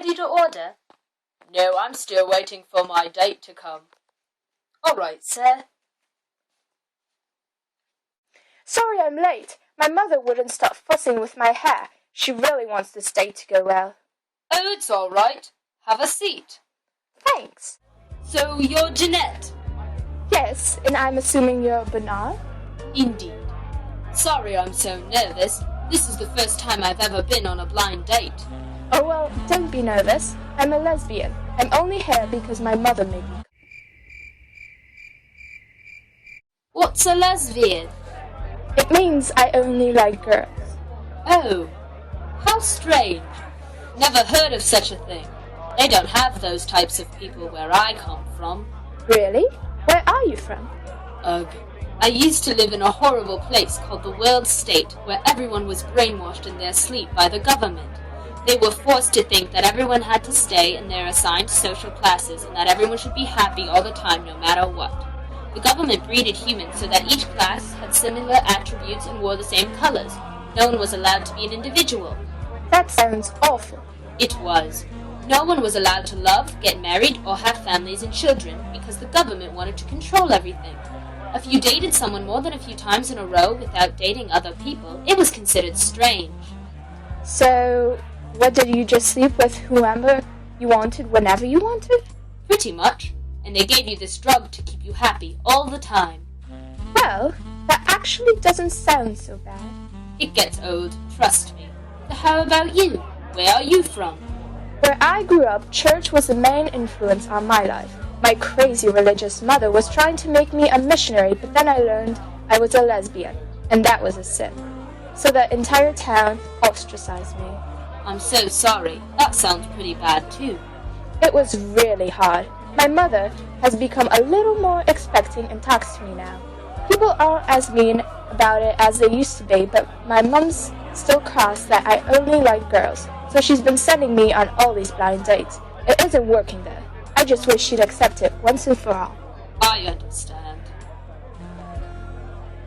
Ready to order? No, I'm still waiting for my date to come. All right, sir. Sorry I'm late. My mother wouldn't stop fussing with my hair. She really wants this date to go well. Oh, it's all right. Have a seat. Thanks. So, you're Jeanette? Yes, and I'm assuming you're Bernard? Indeed. Sorry I'm so nervous. This is the first time I've ever been on a blind date. Oh well, don't be nervous. I'm a lesbian. I'm only here because my mother made me. What's a lesbian? It means I only like girls. Oh, how strange. Never heard of such a thing. They don't have those types of people where I come from. Really? Where are you from? Ugh. I used to live in a horrible place called the World State, where everyone was brainwashed in their sleep by the government. They were forced to think that everyone had to stay in their assigned social classes and that everyone should be happy all the time no matter what. The government breeded humans so that each class had similar attributes and wore the same colors. No one was allowed to be an individual. That sounds awful. It was. No one was allowed to love, get married, or have families and children because the government wanted to control everything. If you dated someone more than a few times in a row without dating other people, it was considered strange. So, what, did you just sleep with whoever you wanted whenever you wanted? Pretty much. And they gave you this drug to keep you happy all the time. Well, that actually doesn't sound so bad. It gets old, trust me. So how about you? Where are you from? Where I grew up, church was the main influence on my life. My crazy religious mother was trying to make me a missionary, but then I learned I was a lesbian, and that was a sin. So the entire town ostracized me. I'm so sorry. That sounds pretty bad too. It was really hard. My mother has become a little more expecting and talks to me now. People aren't as mean about it as they used to be, but my mom's still cross that I only like girls, so she's been sending me on all these blind dates. It isn't working though. I just wish she'd accept it once and for all. I understand.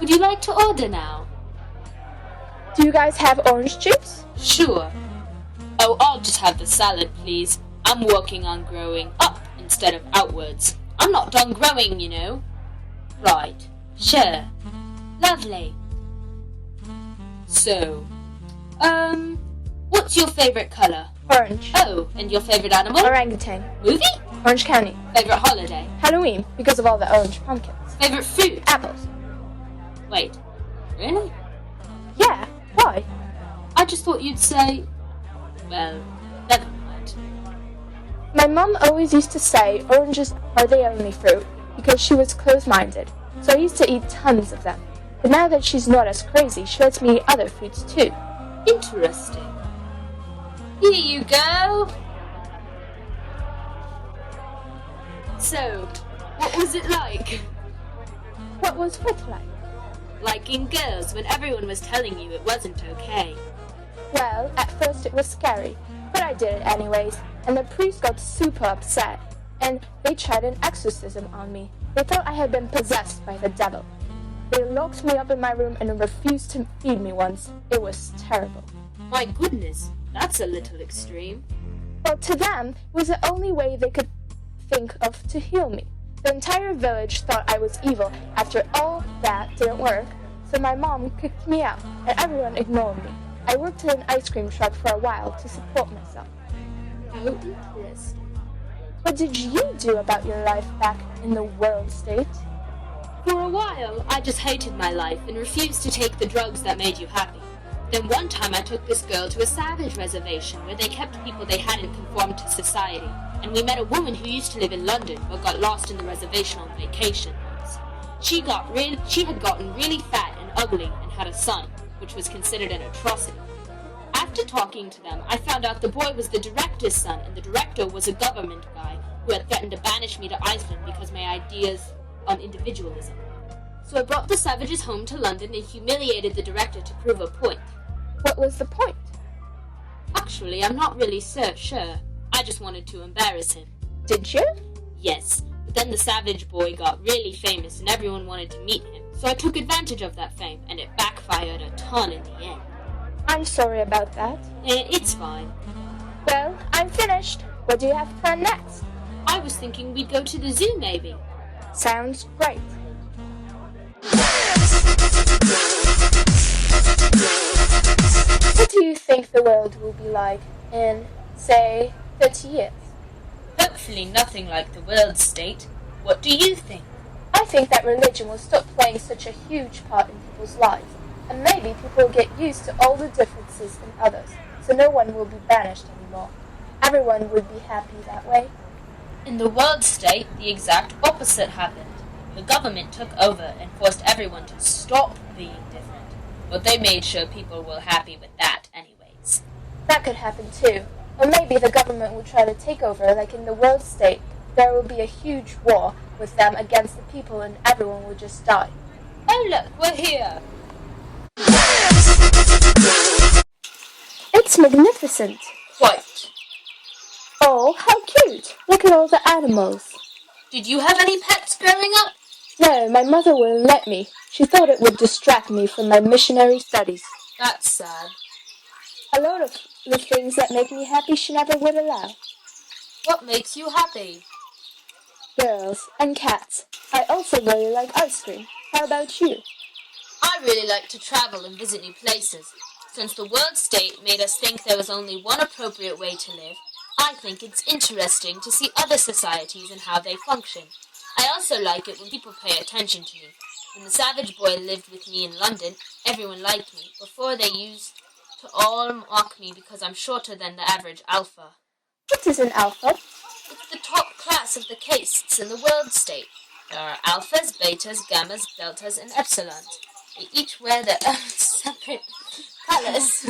Would you like to order now? Do you guys have orange juice? Sure. Oh, I'll just have the salad, please. I'm working on growing up instead of outwards. I'm not done growing, you know. Right. Sure. Lovely. So, what's your favorite color? Orange. Oh, and your favorite animal? Orangutan. Movie? Orange County. Favorite holiday? Halloween, because of all the orange pumpkins. Favorite food? Apples. Wait, really? Yeah, why? I just thought you'd say... Well, never mind. My mom always used to say oranges are the only fruit, because she was close-minded, so I used to eat tons of them. But now that she's not as crazy, she lets me eat other fruits too. Interesting. Here you go. So, what was it like? What was what like? Liking girls when everyone was telling you it wasn't okay. Well, at first it was scary, but I did it anyways, and the priest got super upset, and they tried an exorcism on me. They thought I had been possessed by the devil. They locked me up in my room and refused to feed me once. It was terrible. My goodness, that's a little extreme. Well, to them, it was the only way they could think of to heal me. The entire village thought I was evil. After all that didn't work, so my mom kicked me out, and everyone ignored me. I worked in an ice cream truck for a while to support myself. How interesting. What did you do about your life back in the World State? For a while, I just hated my life and refused to take the drugs that made you happy. Then one time I took this girl to a savage reservation where they kept people they hadn't conformed to society, and we met a woman who used to live in London but got lost in the reservation on vacation once. She had gotten really fat and ugly and had a son, which was considered an atrocity. After talking to them, I found out the boy was the director's son, and the director was a government guy who had threatened to banish me to Iceland because of my ideas on individualism. So I brought the savages home to London and humiliated the director to prove a point. What was the point? Actually, I'm not really sure. I just wanted to embarrass him. Did you? Yes, but then the savage boy got really famous and everyone wanted to meet him, so I took advantage of that fame, and it backfired a ton in the end. I'm sorry about that. It's fine. Well, I'm finished. finished, what do you have planned next? I was thinking we'd go to the zoo, maybe. Sounds great. What do you think the world will be like in, say, 30 years? Hopefully nothing like the world state. What do you think? I think that religion will stop playing such a huge part in people's lives, and maybe people will get used to all the differences in others, so no one will be banished anymore. Everyone would be happy that way. In the world state, the exact opposite happened. The government took over and forced everyone to stop being different. But they made sure people were happy with that anyways. That could happen too. Or maybe the government will try to take over like in the world state. There will be a huge war with them against the people and everyone will just die. Oh look, we're here! It's magnificent. Quite. Oh, how cute! Look at all the animals. Did you have any pets growing up? No, my mother wouldn't let me. She thought it would distract me from my missionary studies. That's sad. A lot of the things that make me happy she never would allow. What makes you happy? Girls and cats. I also really like ice cream. How about you? I really like to travel and visit new places. Since the world state made us think there was only one appropriate way to live, I think it's interesting to see other societies and how they function. I also like it when people pay attention to me. When the savage boy lived with me in London, everyone liked me. Before they used to all mock me because I'm shorter than the average alpha. What is an alpha? It's the top class of the castes in the world state. There are alphas, betas, gammas, deltas, and epsilons. They each wear their own separate colors.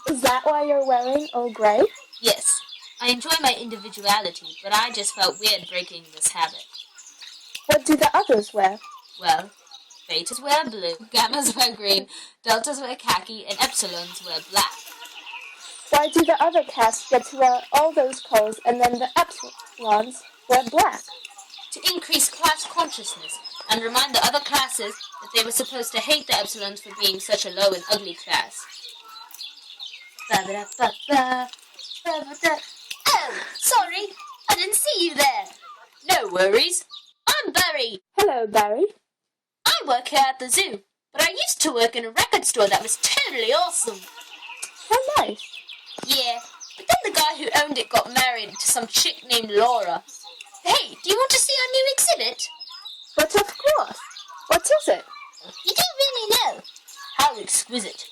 Is that why you're wearing all grey? Yes, I enjoy my individuality, but I just felt weird breaking this habit. What do the others wear? Well, betas wear blue, gammas wear green, deltas wear khaki, and epsilons wear black. Why do the other castes get to wear all those clothes and then the epsilons wear black? To increase class consciousness and remind the other classes that they were supposed to hate the epsilons for being such a low and ugly class. Oh, sorry, I didn't see you there. No worries. I'm Barry. Hello, Barry. I work here at the zoo, but I used to work in a record store that was totally awesome. How nice. Yeah, but then the guy who owned it got married to some chick named Laura. Hey, do you want to see our new exhibit? But of course. What is it? You don't really know. How exquisite.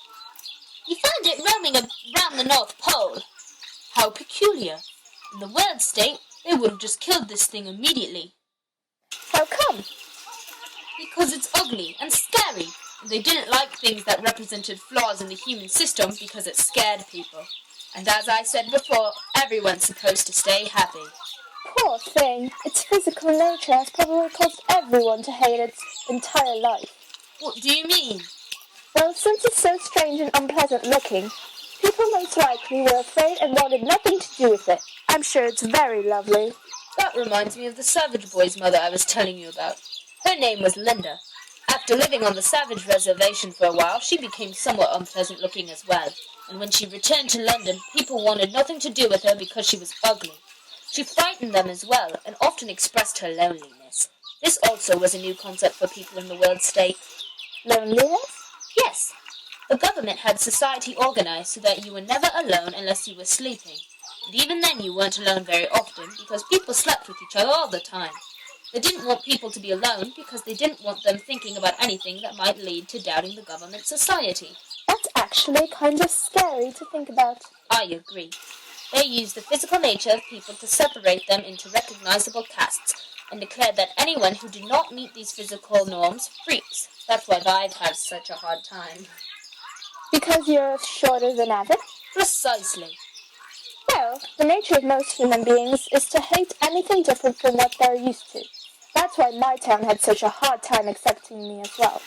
You found it roaming around the North Pole. How peculiar. In the world state, they would have just killed this thing immediately. How come? Because it's ugly and scary. And they didn't like things that represented flaws in the human system because it scared people. And as I said before, everyone's supposed to stay happy. Poor thing. Its physical nature has probably caused everyone to hate its entire life. What do you mean? Well, since it's so strange and unpleasant looking, people most likely were afraid and wanted nothing to do with it. I'm sure it's very lovely. That reminds me of the Savage Boy's mother I was telling you about. Her name was Linda. After living on the Savage Reservation for a while, she became somewhat unpleasant looking as well. And when she returned to London, people wanted nothing to do with her because she was ugly. She frightened them as well, and often expressed her loneliness. This also was a new concept for people in the world state. Loneliness? Yes. The government had society organized so that you were never alone unless you were sleeping. And even then you weren't alone very often because people slept with each other all the time. They didn't want people to be alone because they didn't want them thinking about anything that might lead to doubting the government society. That's actually kind of scary to think about. I agree. They used the physical nature of people to separate them into recognizable castes and declared that anyone who did not meet these physical norms freaks. That's why I've had such a hard time. Because you're shorter than average? Precisely. Well, the nature of most human beings is to hate anything different from what they're used to. That's why my town had such a hard time accepting me as well.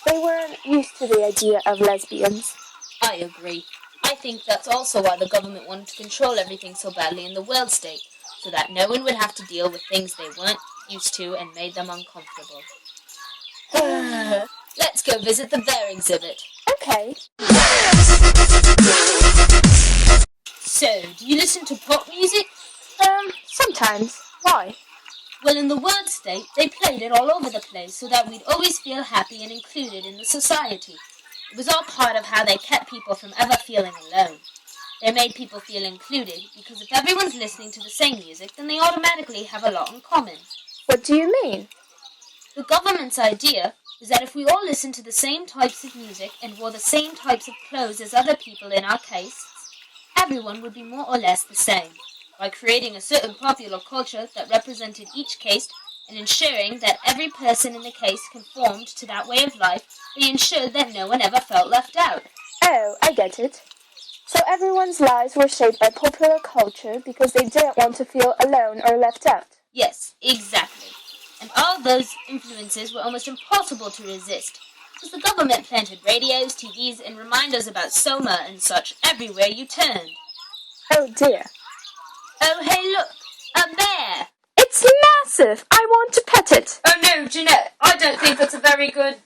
They weren't used to the idea of lesbians. I agree. I think that's also why the government wanted to control everything so badly in the world state, so that no one would have to deal with things they weren't used to and made them uncomfortable. Let's go visit the bear exhibit. Okay. So, do you listen to pop music? Sometimes. Why? Well, in the Word State, they played it all over the place so that we'd always feel happy and included in the society. It was all part of how they kept people from ever feeling alone. They made people feel included because if everyone's listening to the same music, then they automatically have a lot in common. What do you mean? The government's idea is that if we all listened to the same types of music and wore the same types of clothes as other people in our castes, everyone would be more or less the same. By creating a certain popular culture that represented each caste and ensuring that every person in the caste conformed to that way of life, they ensured that no one ever felt left out. Oh, I get it. So everyone's lives were shaped by popular culture because they didn't want to feel alone or left out. Yes, exactly. And all those influences were almost impossible to resist, because the government planted radios, TVs, and reminders about Soma and such everywhere you turned. Oh dear. Oh, hey, look! A bear! It's massive! I want to pet it! Oh no, Jeanette, I don't think that's a very good